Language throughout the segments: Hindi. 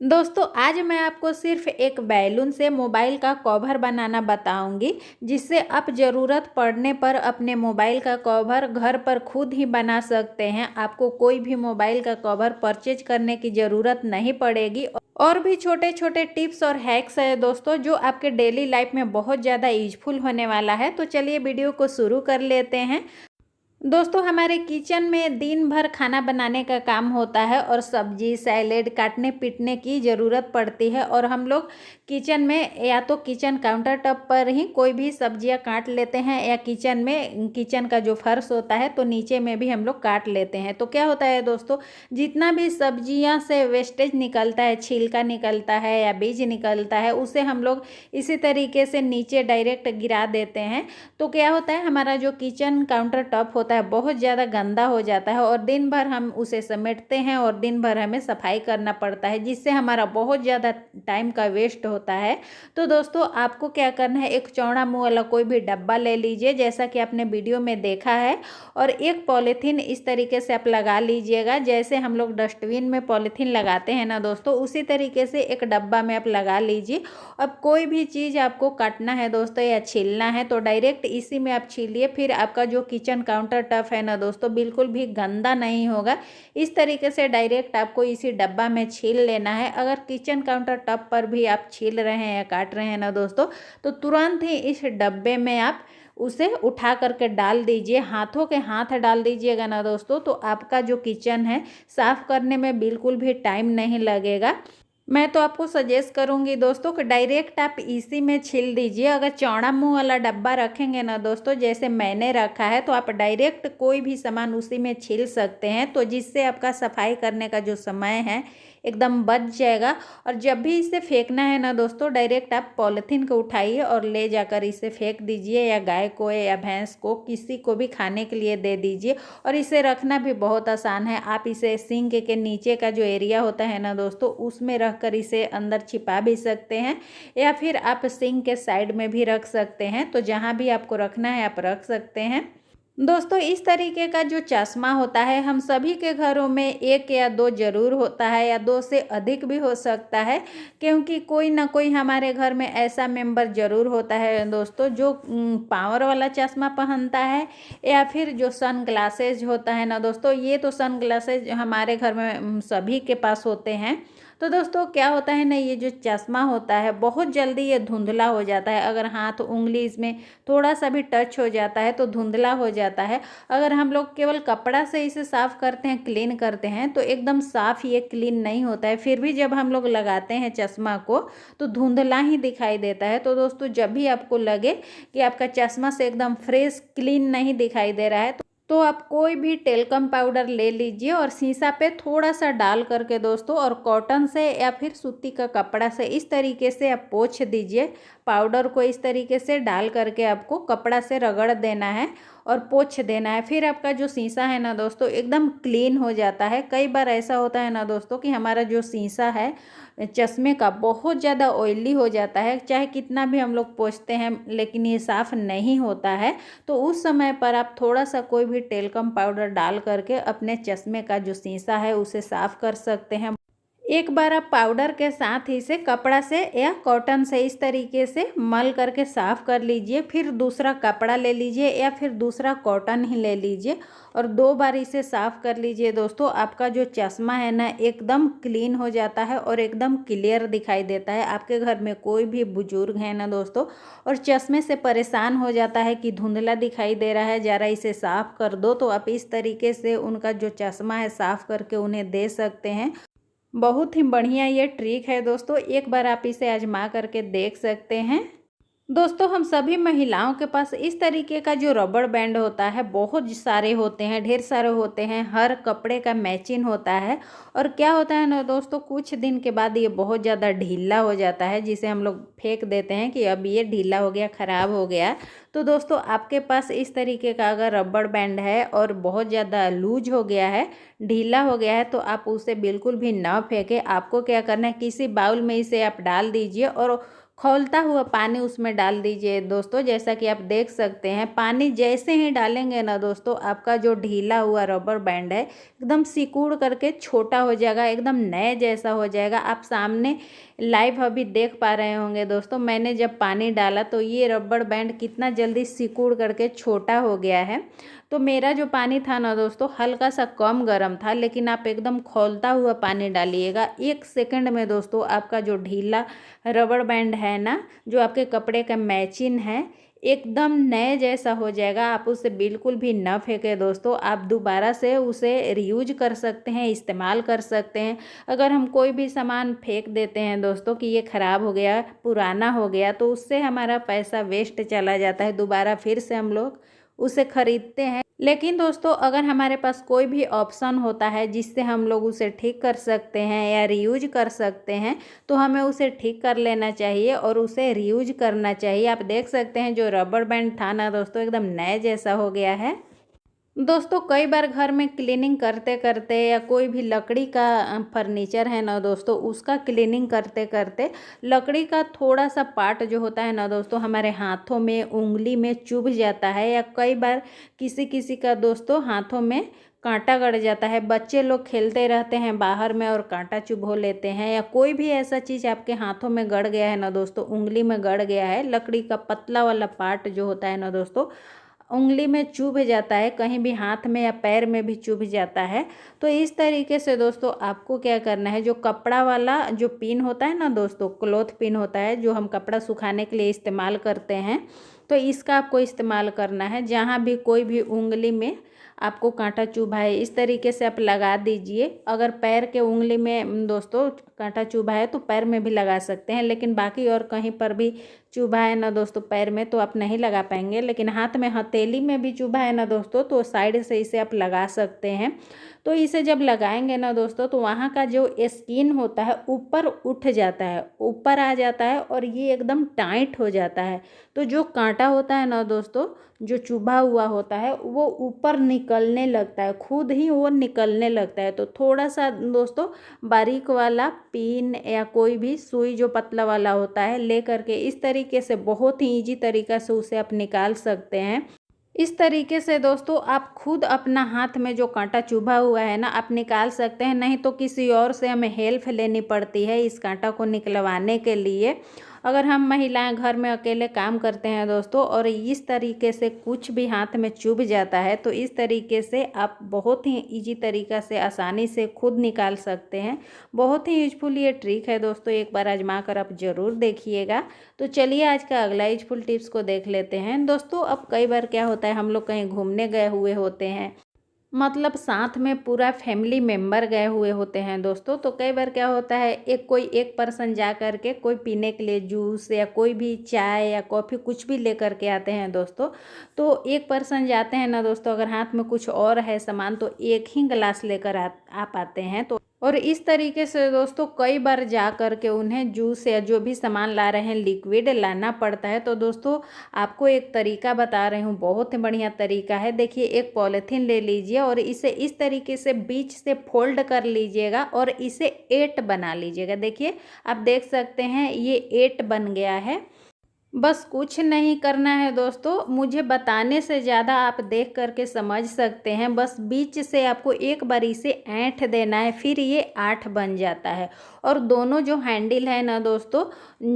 दोस्तों आज मैं आपको सिर्फ एक बैलून से मोबाइल का कवर बनाना बताऊंगी, जिससे आप ज़रूरत पड़ने पर अपने मोबाइल का कवर घर पर खुद ही बना सकते हैं। आपको कोई भी मोबाइल का कवर परचेज करने की ज़रूरत नहीं पड़ेगी। और भी छोटे छोटे टिप्स और हैक्स है दोस्तों, जो आपके डेली लाइफ में बहुत ज़्यादा यूजफुल होने वाला है। तो चलिए वीडियो को शुरू कर लेते हैं। दोस्तों हमारे किचन में दिन भर खाना बनाने का काम होता है और सब्जी सैलेड काटने पीटने की ज़रूरत पड़ती है, और हम लोग किचन में या तो किचन काउंटर टॉप पर ही कोई भी सब्जियां काट लेते हैं, या किचन का जो फर्श होता है तो नीचे में भी हम लोग काट लेते हैं। तो क्या होता है दोस्तों, जितना भी सब्जियां से वेस्टेज निकलता है, छिलका निकलता है या बीज निकलता है, उसे हम लोग इसी तरीके से नीचे डायरेक्ट गिरा देते हैं। तो क्या होता है, हमारा जो किचन काउंटर टॉप होता है बहुत ज़्यादा गंदा हो जाता है, और दिन भर हम उसे समेटते हैं और दिन भर हमें सफाई करना पड़ता है, जिससे हमारा बहुत ज़्यादा टाइम का वेस्ट होता है। तो दोस्तों आपको क्या करना है, एक चौड़ा मुंह वाला कोई भी डब्बा ले लीजिए, जैसा कि आपने वीडियो में देखा है, और एक पॉलीथीन इस तरीके से आप लगा लीजिएगा। जैसे हम लोग डस्टबिन में पॉलीथीन लगाते हैं ना दोस्तों, उसी तरीके से एक डब्बा में आप लगा लीजिए। अब कोई भी चीज़ आपको काटना है दोस्तों या छीलना है तो डायरेक्ट इसी में आप छीलिए। फिर आपका जो किचन काउंटर टॉप है ना दोस्तों, बिल्कुल भी गंदा नहीं होगा। इस तरीके से डायरेक्ट आपको इसी डब्बा में छील लेना है। अगर किचन काउंटर टॉप पर भी आप छील रहे हैं या काट रहे हैं ना दोस्तों, तो तुरंत ही इस डब्बे में आप उसे उठा करके डाल दीजिए। हाथों के हाथ डाल दीजिएगा ना दोस्तों, तो आपका जो किचन है साफ़ करने में बिल्कुल भी टाइम नहीं लगेगा। मैं तो आपको सजेस्ट करूंगी दोस्तों कि डायरेक्ट आप इसी में छील दीजिए। अगर चौड़ा मुंह वाला डब्बा रखेंगे ना दोस्तों, जैसे मैंने रखा है, तो आप डायरेक्ट कोई भी सामान उसी में छील सकते हैं, तो जिससे आपका सफाई करने का जो समय है एकदम बच जाएगा। और जब भी इसे फेंकना है ना दोस्तों, डायरेक्ट आप पॉलीथीन को उठाइए और ले जाकर इसे फेंक दीजिए, या गाय को या भैंस को किसी को भी खाने के लिए दे दीजिए। और इसे रखना भी बहुत आसान है। आप इसे सिंक के नीचे का जो एरिया होता है ना दोस्तों, उसमें रख कर इसे अंदर छिपा भी सकते हैं, या फिर आप सिंक के साइड में भी रख सकते हैं। तो जहाँ भी आपको रखना है आप रख सकते हैं। दोस्तों इस तरीके का जो चश्मा होता है, हम सभी के घरों में एक या दो जरूर होता है, या दो से अधिक भी हो सकता है, क्योंकि कोई ना कोई हमारे घर में ऐसा मेंबर जरूर होता है दोस्तों, जो पावर वाला चश्मा पहनता है, या फिर जो सन ग्लासेज होता है ना दोस्तों। ये तो सन ग्लासेज हमारे घर में सभी के पास होते हैं। तो दोस्तों क्या होता है ना, ये जो चश्मा होता है बहुत जल्दी ये धुंधला हो जाता है। अगर हाथ उंगली इसमें थोड़ा सा भी टच हो जाता है तो धुंधला हो जाता है। अगर हम लोग केवल कपड़ा से इसे साफ़ करते हैं, क्लीन करते हैं, तो एकदम साफ़ ये क्लीन नहीं होता है। फिर भी जब हम लोग लगाते हैं चश्मा को तो धुंधला ही दिखाई देता है। तो दोस्तों जब भी आपको लगे कि आपका चश्मा से एकदम फ्रेश क्लीन नहीं दिखाई दे रहा है, तो आप कोई भी टेल्कम पाउडर ले लीजिए और शीशा पे थोड़ा सा डाल करके दोस्तों, और कॉटन से या फिर सूती का कपड़ा से इस तरीके से आप पोंछ दीजिए। पाउडर को इस तरीके से डाल करके आपको कपड़ा से रगड़ देना है और पोंछ देना है। फिर आपका जो शीशा है ना दोस्तों एकदम क्लीन हो जाता है। कई बार ऐसा होता है ना दोस्तों कि हमारा जो शीशा है चश्मे का बहुत ज़्यादा ऑयली हो जाता है, चाहे कितना भी हम लोग पोंछते हैं लेकिन ये साफ़ नहीं होता है। तो उस समय पर आप थोड़ा सा कोई भी टेल्कम पाउडर डाल करके अपने चश्मे का जो शीशा है उसे साफ़ कर सकते हैं। एक बार आप पाउडर के साथ ही इसे कपड़ा से या कॉटन से इस तरीके से मल करके साफ़ कर लीजिए। फिर दूसरा कपड़ा ले लीजिए या फिर दूसरा कॉटन ही ले लीजिए, और 2 बार इसे साफ़ कर लीजिए दोस्तों। आपका जो चश्मा है ना एकदम क्लीन हो जाता है और एकदम क्लियर दिखाई देता है। आपके घर में कोई भी बुजुर्ग है ना दोस्तों, और चश्मे से परेशान हो जाता है कि धुंधला दिखाई दे रहा है, ज़रा इसे साफ़ कर दो, तो आप इस तरीके से उनका जो चश्मा है साफ़ करके उन्हें दे सकते हैं। बहुत ही बढ़िया ये ट्रिक है दोस्तों, एक बार आप इसे आजमा करके देख सकते हैं। दोस्तों हम सभी महिलाओं के पास इस तरीके का जो रबड़ बैंड होता है बहुत सारे होते हैं, ढेर सारे होते हैं, हर कपड़े का मैचिंग होता है। और क्या होता है ना दोस्तों, कुछ दिन के बाद ये बहुत ज़्यादा ढीला हो जाता है, जिसे हम लोग फेंक देते हैं कि अब ये ढीला हो गया, ख़राब हो गया। तो दोस्तों आपके पास इस तरीके का अगर रबड़ बैंड है और बहुत ज़्यादा लूज हो गया है, ढीला हो गया है, तो आप उसे बिल्कुल भी ना फेंकें। आपको क्या करना है, किसी बाउल में इसे आप डाल दीजिए और खौलता हुआ पानी उसमें डाल दीजिए दोस्तों। जैसा कि आप देख सकते हैं, पानी जैसे ही डालेंगे ना दोस्तों, आपका जो ढीला हुआ रबर बैंड है एकदम सिकुड़ करके छोटा हो जाएगा, एकदम नए जैसा हो जाएगा। आप सामने लाइव अभी देख पा रहे होंगे दोस्तों, मैंने जब पानी डाला तो ये रबर बैंड कितना जल्दी सिकुड़ करके छोटा हो गया है। तो मेरा जो पानी था ना दोस्तों, हल्का सा कम गर्म था, लेकिन आप एकदम खौलता हुआ पानी डालिएगा। 1 सेकंड में दोस्तों आपका जो ढीला रबर बैंड है ना, जो आपके कपड़े का मैचिंग है, एकदम नए जैसा हो जाएगा। आप उसे बिल्कुल भी न फेंकें दोस्तों, आप दोबारा से उसे रीयूज कर सकते हैं, इस्तेमाल कर सकते हैं। अगर हम कोई भी सामान फेंक देते हैं दोस्तों कि ये ख़राब हो गया, पुराना हो गया, तो उससे हमारा पैसा वेस्ट चला जाता है, दोबारा फिर से हम लोग उसे खरीदते हैं। लेकिन दोस्तों अगर हमारे पास कोई भी ऑप्शन होता है जिससे हम लोग उसे ठीक कर सकते हैं या रीयूज कर सकते हैं, तो हमें उसे ठीक कर लेना चाहिए और उसे रीयूज करना चाहिए। आप देख सकते हैं जो रबर बैंड था ना दोस्तों, एकदम नए जैसा हो गया है। दोस्तों कई बार घर में क्लीनिंग करते करते या कोई भी लकड़ी का फर्नीचर है ना दोस्तों, उसका क्लीनिंग करते करते लकड़ी का थोड़ा सा पार्ट जो होता है ना दोस्तों, हमारे हाथों में, उंगली में चुभ जाता है। या कई बार किसी किसी का दोस्तों हाथों में कांटा गड़ जाता है। बच्चे लोग खेलते रहते हैं बाहर में और कांटा चुभो लेते हैं, या कोई भी ऐसा चीज़ आपके हाथों में गड़ गया है ना दोस्तों, उंगली में गड़ गया है, लकड़ी का पतला वाला पार्ट जो होता है ना दोस्तों, उंगली में चुभ जाता है, कहीं भी हाथ में या पैर में भी चुभ जाता है। तो इस तरीके से दोस्तों आपको क्या करना है, जो कपड़ा वाला जो पिन होता है ना दोस्तों, क्लॉथ पिन होता है जो हम कपड़ा सुखाने के लिए इस्तेमाल करते हैं, तो इसका आपको इस्तेमाल करना है। जहाँ भी कोई भी उंगली में आपको कांटा चुभा है, इस तरीके से आप लगा दीजिए। अगर पैर के उंगली में दोस्तों कांटा चुभा है तो पैर में भी लगा सकते हैं, लेकिन बाकी और कहीं पर भी चुभा है ना दोस्तों पैर में तो आप नहीं लगा पाएंगे। लेकिन हाथ में, हथेली में भी चुभा है ना दोस्तों, तो साइड से इसे आप लगा सकते हैं। तो इसे जब लगाएंगे ना दोस्तों, तो वहाँ का जो स्किन होता है ऊपर उठ जाता है, ऊपर आ जाता है और ये एकदम टाइट हो जाता है। तो जो कांटा होता है ना दोस्तों, जो चुभा हुआ होता है, वो ऊपर निकलने लगता है, खुद ही वो निकलने लगता है। तो थोड़ा सा दोस्तों बारीक वाला पिन या कोई भी सुई जो पतला वाला होता है ले करके इस तरीके से बहुत ही ईजी तरीका से उसे आप निकाल सकते हैं। इस तरीके से दोस्तों आप खुद अपना हाथ में जो कांटा चुभा हुआ है ना, आप निकाल सकते हैं। नहीं तो किसी और से हमें हेल्प लेनी पड़ती है इस कांटा को निकलवाने के लिए। अगर हम महिलाएं घर में अकेले काम करते हैं दोस्तों, और इस तरीके से कुछ भी हाथ में चुभ जाता है, तो इस तरीके से आप बहुत ही इजी तरीका से आसानी से खुद निकाल सकते हैं। बहुत ही यूजफुल ये ट्रिक है दोस्तों, एक बार आजमा कर आप ज़रूर देखिएगा। तो चलिए आज का अगला यूजफुल टिप्स को देख लेते हैं दोस्तों। अब कई बार क्या होता है, हम लोग कहीं घूमने गए हुए होते हैं, मतलब साथ में पूरा फैमिली मेम्बर गए हुए होते हैं दोस्तों। तो कई बार क्या होता है, एक पर्सन जा कर के कोई पीने के लिए जूस या कोई भी चाय या कॉफ़ी कुछ भी लेकर के आते हैं दोस्तों। तो एक पर्सन जाते हैं ना दोस्तों, अगर हाथ में कुछ और है सामान, तो एक ही गिलास लेकर आ पाते हैं। तो और इस तरीके से दोस्तों कई बार जा कर के उन्हें जूस या जो भी सामान ला रहे हैं लिक्विड लाना पड़ता है। तो दोस्तों आपको एक तरीका बता रही हूँ, बहुत ही बढ़िया तरीका है। देखिए, एक पॉलीथीन ले लीजिए और इसे इस तरीके से बीच से फोल्ड कर लीजिएगा और इसे 8 बना लीजिएगा। देखिए आप देख सकते हैं ये 8 बन गया है। बस कुछ नहीं करना है दोस्तों, मुझे बताने से ज़्यादा आप देख करके समझ सकते हैं। बस बीच से आपको एक बार इसे ऐंठ देना है, फिर ये 8 बन जाता है। और दोनों जो हैंडल है ना दोस्तों,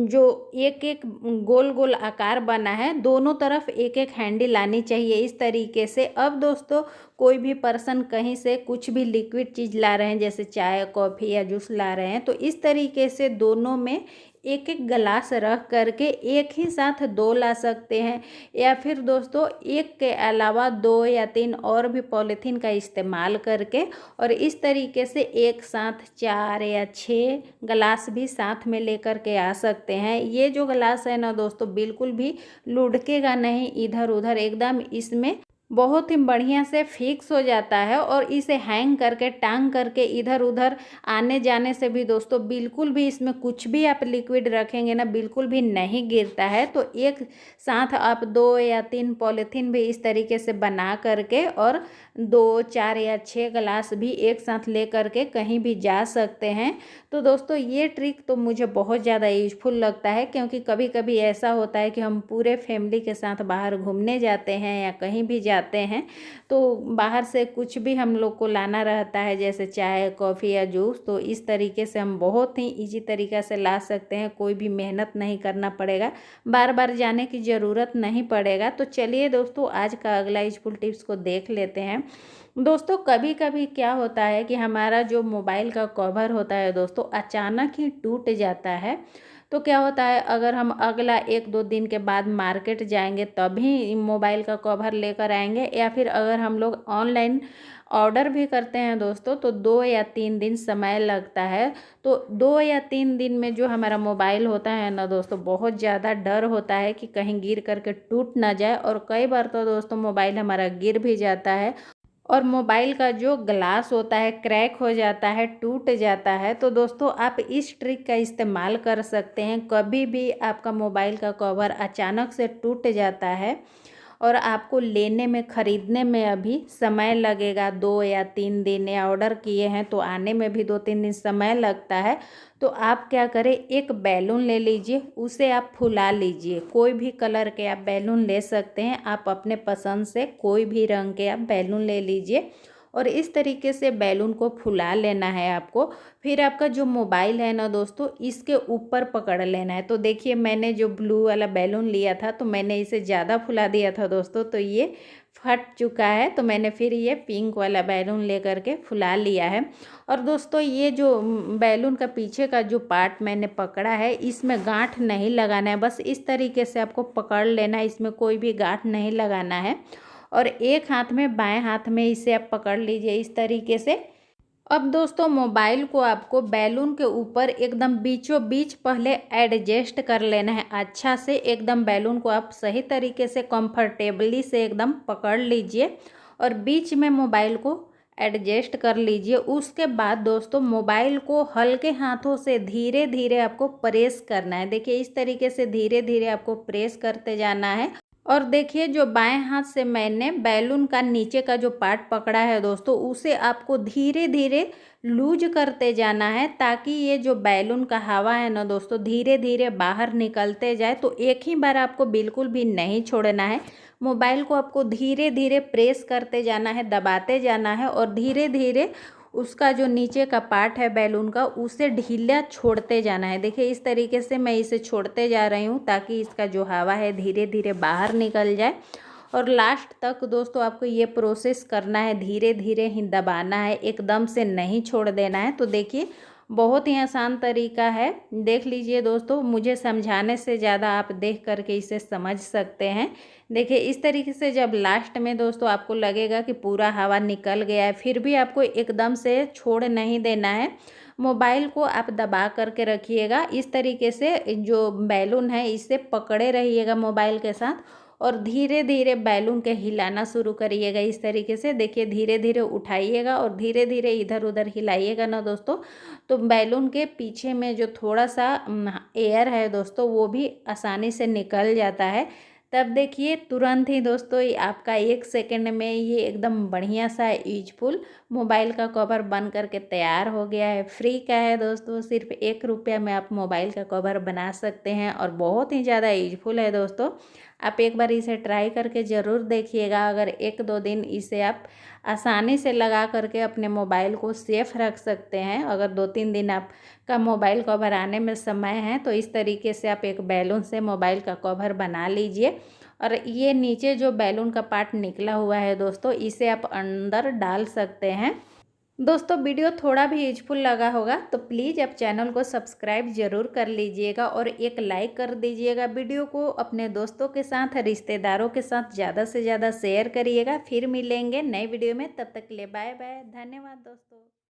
जो एक एक गोल गोल आकार बना है, दोनों तरफ एक एक हैंडल आनी चाहिए इस तरीके से। अब दोस्तों कोई भी पर्सन कहीं से कुछ भी लिक्विड चीज़ ला रहे हैं, जैसे चाय, कॉफ़ी या जूस ला रहे हैं, तो इस तरीके से दोनों में एक एक गिलास रख करके एक ही साथ 2 ला सकते हैं। या फिर दोस्तों एक के अलावा 2 या 3 और भी पॉलीथीन का इस्तेमाल करके, और इस तरीके से एक साथ 4 या 6 गिलास भी साथ में लेकर के आ सकते हैं। ये जो गिलास है ना दोस्तों, बिल्कुल भी लुढ़केगा नहीं इधर उधर, एकदम इसमें बहुत ही बढ़िया से फिक्स हो जाता है और इसे हैंग करके टांग करके इधर उधर आने जाने से भी दोस्तों बिल्कुल भी इसमें कुछ भी आप लिक्विड रखेंगे ना बिल्कुल भी नहीं गिरता है। तो एक साथ आप 2 या 3 पॉलीथीन भी इस तरीके से बना करके और 2, 4 या 6 गिलास भी एक साथ ले करके कहीं भी जा सकते हैं। तो दोस्तों ये ट्रिक तो मुझे बहुत ज़्यादा यूजफुल लगता है, क्योंकि कभी कभी ऐसा होता है कि हम पूरे फैमिली के साथ बाहर घूमने जाते हैं या कहीं भी जाते हैं, तो बाहर से कुछ भी हम लोग को लाना रहता है जैसे चाय, कॉफ़ी या जूस, तो इस तरीके से हम बहुत ही ईजी तरीक़ा से ला सकते हैं। कोई भी मेहनत नहीं करना पड़ेगा, बार बार जाने की ज़रूरत नहीं पड़ेगा। तो चलिए दोस्तों आज का अगला यूजफुल टिप्स को देख लेते हैं। दोस्तों कभी कभी क्या होता है कि हमारा जो मोबाइल का कवर होता है दोस्तों अचानक ही टूट जाता है। तो क्या होता है, अगर हम अगला 1-2 दिन के बाद मार्केट जाएंगे तभी मोबाइल का कवर लेकर आएंगे, या फिर अगर हम लोग ऑनलाइन ऑर्डर भी करते हैं दोस्तों तो 2 या 3 दिन समय लगता है। तो 2 या 3 दिन में जो हमारा मोबाइल होता है ना दोस्तों, बहुत ज़्यादा डर होता है कि कहीं गिर करके टूट ना जाए, और कई बार तो दोस्तों मोबाइल हमारा गिर भी जाता है और मोबाइल का जो ग्लास होता है क्रैक हो जाता है, टूट जाता है। तो दोस्तों आप इस ट्रिक का इस्तेमाल कर सकते हैं। कभी भी आपका मोबाइल का कवर अचानक से टूट जाता है और आपको लेने में, ख़रीदने में अभी समय लगेगा 2 या 3 दिन, या ऑर्डर किए हैं तो आने में भी 2-3 दिन समय लगता है, तो आप क्या करें, एक बैलून ले लीजिए, उसे आप फुला लीजिए। कोई भी कलर के आप बैलून ले सकते हैं, आप अपने पसंद से कोई भी रंग के आप बैलून ले लीजिए और इस तरीके से बैलून को फुला लेना है आपको। फिर आपका जो मोबाइल है ना दोस्तों, इसके ऊपर पकड़ लेना है। तो देखिए मैंने जो ब्लू वाला बैलून लिया था तो मैंने इसे ज़्यादा फुला दिया था दोस्तों, तो ये फट चुका है। तो मैंने फिर ये पिंक वाला बैलून ले करके फुला लिया है। और दोस्तों ये जो बैलून का पीछे का जो पार्ट मैंने पकड़ा है, इसमें गांठ नहीं लगाना है, बस इस तरीके से आपको पकड़ लेना है, इसमें कोई भी गांठ नहीं लगाना है। और एक हाथ में, बाएं हाथ में इसे आप पकड़ लीजिए इस तरीके से। अब दोस्तों मोबाइल को आपको बैलून के ऊपर एकदम बीचों बीच पहले एडजस्ट कर लेना है अच्छा से। एकदम बैलून को आप सही तरीके से कंफर्टेबली से एकदम पकड़ लीजिए और बीच में मोबाइल को एडजस्ट कर लीजिए। उसके बाद दोस्तों मोबाइल को हल्के हाथों से धीरे धीरे आपको प्रेस करना है। देखिए इस तरीके से धीरे धीरे आपको प्रेस करते जाना है। और देखिए जो बाएं हाथ से मैंने बैलून का नीचे का जो पार्ट पकड़ा है दोस्तों, उसे आपको धीरे धीरे लूज करते जाना है, ताकि ये जो बैलून का हवा है ना दोस्तों धीरे धीरे बाहर निकलते जाए। तो एक ही बार आपको बिल्कुल भी नहीं छोड़ना है, मोबाइल को आपको धीरे धीरे प्रेस करते जाना है, दबाते जाना है और धीरे धीरे उसका जो नीचे का पार्ट है बैलून का, उसे ढीला छोड़ते जाना है। देखिए इस तरीके से मैं इसे छोड़ते जा रही हूँ ताकि इसका जो हवा है धीरे धीरे बाहर निकल जाए। और लास्ट तक दोस्तों आपको ये प्रोसेस करना है, धीरे धीरे ही दबाना है, एकदम से नहीं छोड़ देना है। तो देखिए बहुत ही आसान तरीका है, देख लीजिए दोस्तों, मुझे समझाने से ज़्यादा आप देख करके इसे समझ सकते हैं। देखिए इस तरीके से जब लास्ट में दोस्तों आपको लगेगा कि पूरा हवा निकल गया है, फिर भी आपको एकदम से छोड़ नहीं देना है, मोबाइल को आप दबा करके रखिएगा। इस तरीके से जो बैलून है इसे पकड़े रहिएगा मोबाइल के साथ और धीरे धीरे बैलून के हिलाना शुरू करिएगा इस तरीके से। देखिए धीरे धीरे उठाइएगा और धीरे धीरे इधर उधर हिलाइएगा ना दोस्तों, तो बैलून के पीछे में जो थोड़ा सा एयर है दोस्तों वो भी आसानी से निकल जाता है। तब देखिए तुरंत ही दोस्तों आपका 1 सेकंड में ये एकदम बढ़िया सा यूजफुल मोबाइल का कवर बन करके तैयार हो गया है। फ्री का है दोस्तों, सिर्फ 1 रुपया में आप मोबाइल का कवर बना सकते हैं और बहुत ही ज़्यादा यूजफुल है दोस्तों। आप एक बार इसे ट्राई करके ज़रूर देखिएगा। अगर 1-2 दिन इसे आप आसानी से लगा करके अपने मोबाइल को सेफ रख सकते हैं। अगर 2-3 दिन आपका मोबाइल कवर आने में समय है तो इस तरीके से आप एक बैलून से मोबाइल का कवर बना लीजिए। और ये नीचे जो बैलून का पार्ट निकला हुआ है दोस्तों, इसे आप अंदर डाल सकते हैं। दोस्तों वीडियो थोड़ा भी यूजफुल लगा होगा तो प्लीज़ आप चैनल को सब्सक्राइब ज़रूर कर लीजिएगा और एक लाइक कर दीजिएगा। वीडियो को अपने दोस्तों के साथ, रिश्तेदारों के साथ ज़्यादा से ज़्यादा शेयर करिएगा। फिर मिलेंगे नए वीडियो में, तब तक के लिए बाय बाय, धन्यवाद दोस्तों।